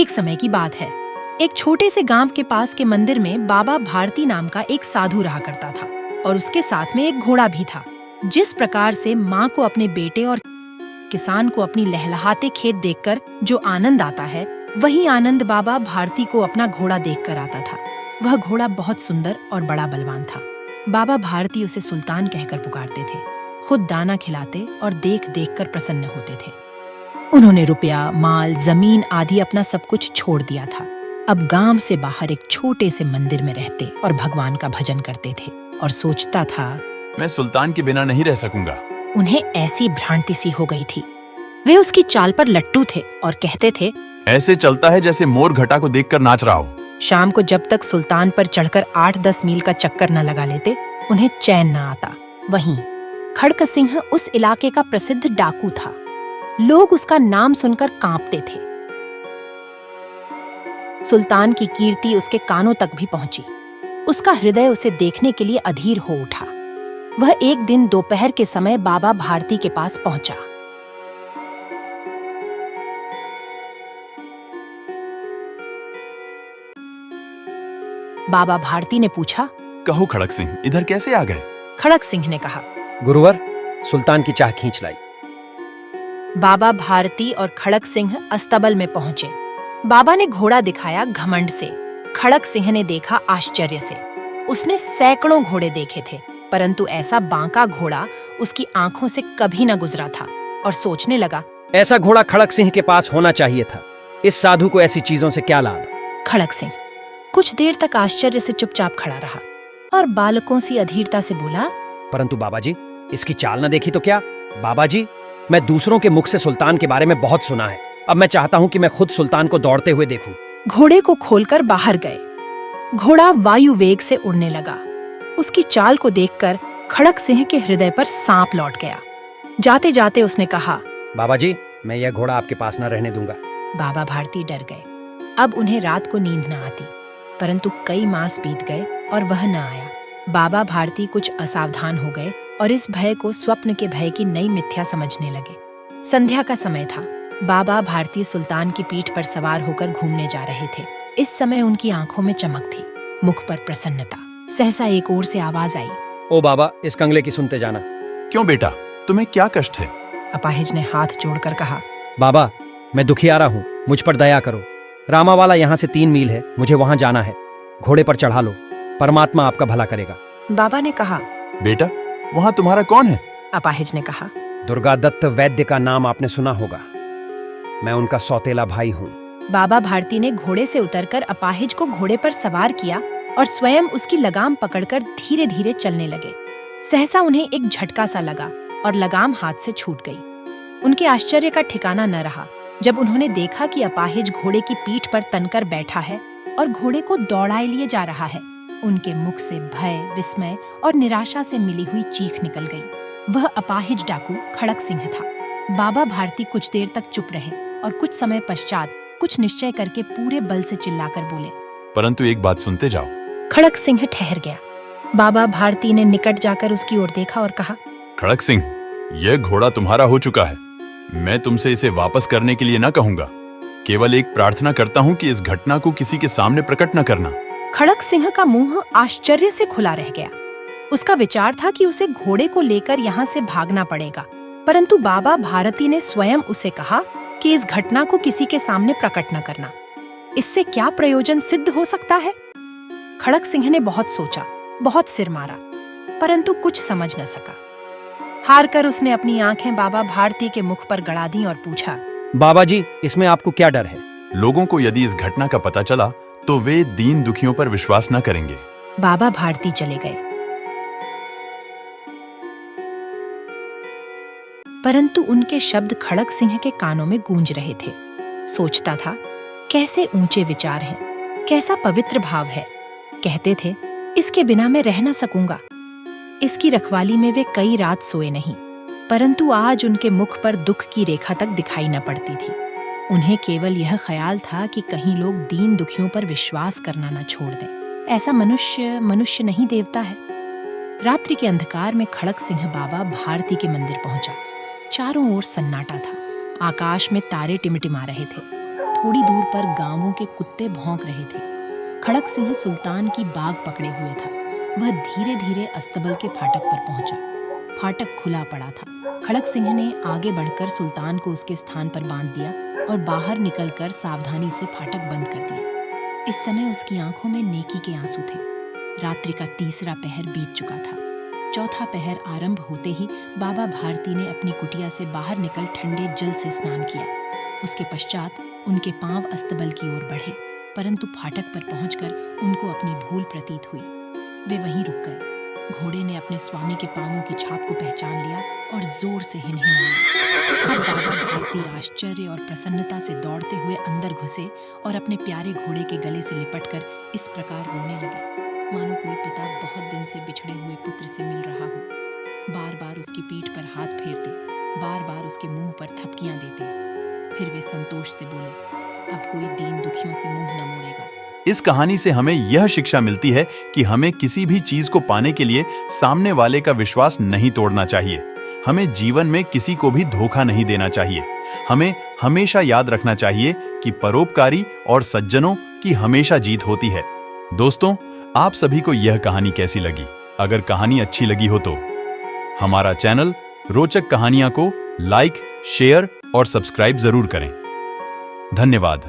एक समय की बात है। एक छोटे से गांव के पास के मंदिर में बाबा भारती नाम का एक साधु रहा करता था और उसके साथ में एक घोड़ा भी था। जिस प्रकार से माँ को अपने बेटे और किसान को अपनी लहलहाते खेत देखकर जो आनंद आता है, वही आनंद बाबा भारती को अपना घोड़ा देखकर आता था। वह घोड़ा बहुत सुंदर और बड़ा बलवान था। बाबा भारती उसे सुल्तान कहकर पुकारते थे। खुद दाना खिलाते और देख देख कर प्रसन्न होते थे। उन्होंने रुपया, माल, जमीन आदि अपना सब कुछ छोड़ दिया था। अब गांव से बाहर एक छोटे से मंदिर में रहते और भगवान का भजन करते थे और सोचता था, मैं सुल्तान के बिना नहीं रह सकूंगा। उन्हें ऐसी भ्रांति सी हो गई थी। वे उसकी चाल पर लट्टू थे और कहते थे, ऐसे चलता है जैसे मोर घटा को देखकर नाच रहा हो। शाम को जब तक सुल्तान पर चढ़कर 8-10 मील का चक्कर न लगा लेते, उन्हें चैन न आता। वहीं खड़क सिंह उस इलाके का प्रसिद्ध डाकू था। लोग उसका नाम सुनकर कांपते थे। सुल्तान की कीर्ति उसके कानों तक भी पहुंची। उसका हृदय उसे देखने के लिए अधीर हो उठा। वह एक दिन दोपहर के समय बाबा भारती के पास पहुंचा। बाबा भारती ने पूछा, कहो खड़क सिंह, इधर कैसे आ गए? खड़क सिंह ने कहा, गुरुवर, सुल्तान की चाह खींच लाई। बाबा भारती और खड़क सिंह अस्तबल में पहुंचे। बाबा ने घोड़ा दिखाया घमंड से। खड़क सिंह ने देखा आश्चर्य से। उसने सैकड़ों घोड़े देखे थे, परंतु ऐसा बांका घोड़ा उसकी आंखों से कभी न गुजरा था और सोचने लगा, ऐसा घोड़ा खड़क सिंह के पास होना चाहिए था। इस साधु को ऐसी चीजों से क्या लाभ? खड़क सिंह कुछ देर तक आश्चर्य से चुपचाप खड़ा रहा और बालकों सी अधीरता से बोला, परंतु बाबा जी, इसकी चाल न देखी तो क्या? बाबा जी, मैं दूसरों के मुख से सुल्तान के बारे में बहुत सुना है। अब मैं चाहता हूँ कि मैं खुद सुल्तान को दौड़ते हुए देखूं। घोड़े को खोलकर बाहर गए। घोड़ा वायु वेग से उड़ने लगा। उसकी चाल को देखकर खड़क सिंह के हृदय पर सांप लौट गया। जाते जाते उसने कहा, बाबा जी, मैं यह घोड़ा आपके पास न रहने दूंगा। बाबा भारती डर गए। अब उन्हें रात को नींद न आती, परंतु कई मास बीत गए और वह न आया। बाबा भारती कुछ असावधान हो गए और इस भय को स्वप्न के भय की नई मिथ्या समझने लगे। संध्या का समय था। बाबा भारती सुल्तान की पीठ पर सवार होकर घूमने जा रहे थे। इस समय उनकी आंखों में चमक थी, मुख पर प्रसन्नता। सहसा एक ओर से आवाज आई, ओ बाबा, इस कंगले की सुनते जाना। क्यों बेटा, तुम्हें क्या कष्ट है? अपाहिज ने हाथ जोड़कर कहा, बाबा, मैं दुखियारा हूँ, मुझ पर दया करो। रामावाला यहाँ से 3 मील है, मुझे वहाँ जाना है। घोड़े पर चढ़ा लो, परमात्मा आपका भला करेगा। बाबा ने कहा, बेटा, वहाँ तुम्हारा कौन है? अपाहिज ने कहा, दुर्गा दत्त वैद्य का नाम आपने सुना होगा। मैं उनका सौतेला भाई हूँ। बाबा भारती ने घोड़े से उतरकर अपाहिज को घोड़े पर सवार किया और स्वयं उसकी लगाम पकड़कर धीरे धीरे चलने लगे। सहसा उन्हें एक झटका सा लगा और लगाम हाथ से छूट गई। उनके आश्चर्य का ठिकाना न रहा जब उन्होंने देखा कि अपाहिज घोड़े की पीठ पर तनकर बैठा है और घोड़े को दौड़ाए लिए जा रहा है। उनके मुख से भय, विस्मय और निराशा से मिली हुई चीख निकल गई। वह अपाहिज डाकू खड़क सिंह था। बाबा भारती कुछ देर तक चुप रहे और कुछ समय पश्चात कुछ निश्चय करके पूरे बल से चिल्लाकर बोले, परंतु एक बात सुनते जाओ। खड़क सिंह ठहर गया। बाबा भारती ने निकट जाकर उसकी ओर देखा और कहा, खड़क सिंह, यह घोड़ा तुम्हारा हो चुका है। मैं तुमसे इसे वापस करने के लिए न कहूंगा। केवल एक प्रार्थना करता हूँ कि इस घटना को किसी के सामने प्रकट न करना। खड़क सिंह का मुंह आश्चर्य से खुला रह गया। उसका विचार था कि उसे घोड़े को लेकर यहाँ से भागना पड़ेगा, परंतु बाबा भारती ने स्वयं उसे कहा कि इस घटना को किसी के सामने प्रकट न करना। इससे क्या प्रयोजन सिद्ध हो सकता है? खड़क सिंह ने बहुत सोचा, बहुत सिर मारा, परंतु कुछ समझ न सका। हार कर उसने अपनी आंखें बाबा भारती के मुख पर गड़ा दी और पूछा, बाबा जी, इसमें आपको क्या डर है? लोगों को यदि इस घटना का पता चला तो वे दीन दुखियों पर विश्वास न करेंगे। बाबा भारती चले गए, परंतु उनके शब्द खड़क सिंह के कानों में गूंज रहे थे। सोचता था, कैसे ऊंचे विचार हैं, कैसा पवित्र भाव है। कहते थे, इसके बिना मैं रह न सकूंगा। इसकी रखवाली में वे कई रात सोए नहीं, परंतु आज उनके मुख पर दुख की रेखा तक दिखाई न पड़ती थी। उन्हें केवल यह ख्याल था कि कहीं लोग दीन दुखियों पर विश्वास करना न छोड़ दें। ऐसा मनुष्य नहीं देवता है। रात्रि के अंधकार में खड़क सिंह बाबा भारती के मंदिर पहुंचा। चारों ओर सन्नाटा था। आकाश में तारे टिमटिमा रहे थे। थोड़ी दूर पर गांवों के कुत्ते भौंक रहे थे। खड़क सिंह सुल्तान की बाग पकड़े हुए था। वह धीरे धीरे अस्तबल के फाटक पर पहुंचा। फाटक खुला पड़ा था। खड़क सिंह ने आगे बढ़कर सुल्तान को उसके स्थान पर बांध दिया और बाहर निकलकर सावधानी से फाटक बंद कर दिया। इस समय उसकी आंखों में नेकी के आंसू थे। रात्रि का तीसरा पहर बीत चुका था। चौथा पहर आरंभ होते ही बाबा भारती ने अपनी कुटिया से बाहर निकल ठंडे जल से स्नान किया। उसके पश्चात उनके पांव अस्तबल की ओर बढ़े, परंतु फाटक पर पहुंचकर उनको अपनी भूल प्रतीत हुई। वे वहीं रुक गए। घोड़े ने अपने स्वामी के पांवों की छाप को पहचान लिया और जोर से हिनहिनाया। अब बाबा भारती आश्चर्य और प्रसन्नता से दौड़ते हुए अंदर घुसे और अपने प्यारे घोड़े के गले से लिपटकर इस प्रकार रोने लगे, मानो कोई पिता बहुत दिन से बिछड़े हुए पुत्र से मिल रहा हो। बार बार उसकी पीठ पर हाथ फेरते, बार बार उसके मुंह पर थपकियां देते। फिर वे संतोष से बोले, अब कोई दीन दुखियों से मुंह न मोड़ेगा। इस कहानी से हमें यह शिक्षा मिलती है कि हमें किसी भी चीज को पाने के लिए सामने वाले का विश्वास नहीं तोड़ना चाहिए। हमें जीवन में किसी को भी धोखा नहीं देना चाहिए। हमें हमेशा याद रखना चाहिए कि परोपकारी और सज्जनों की हमेशा जीत होती है। दोस्तों, आप सभी को यह कहानी कैसी लगी? अगर कहानी अच्छी लगी हो तो हमारा चैनल रोचक कहानियां को लाइक, शेयर और सब्सक्राइब जरूर करें। धन्यवाद।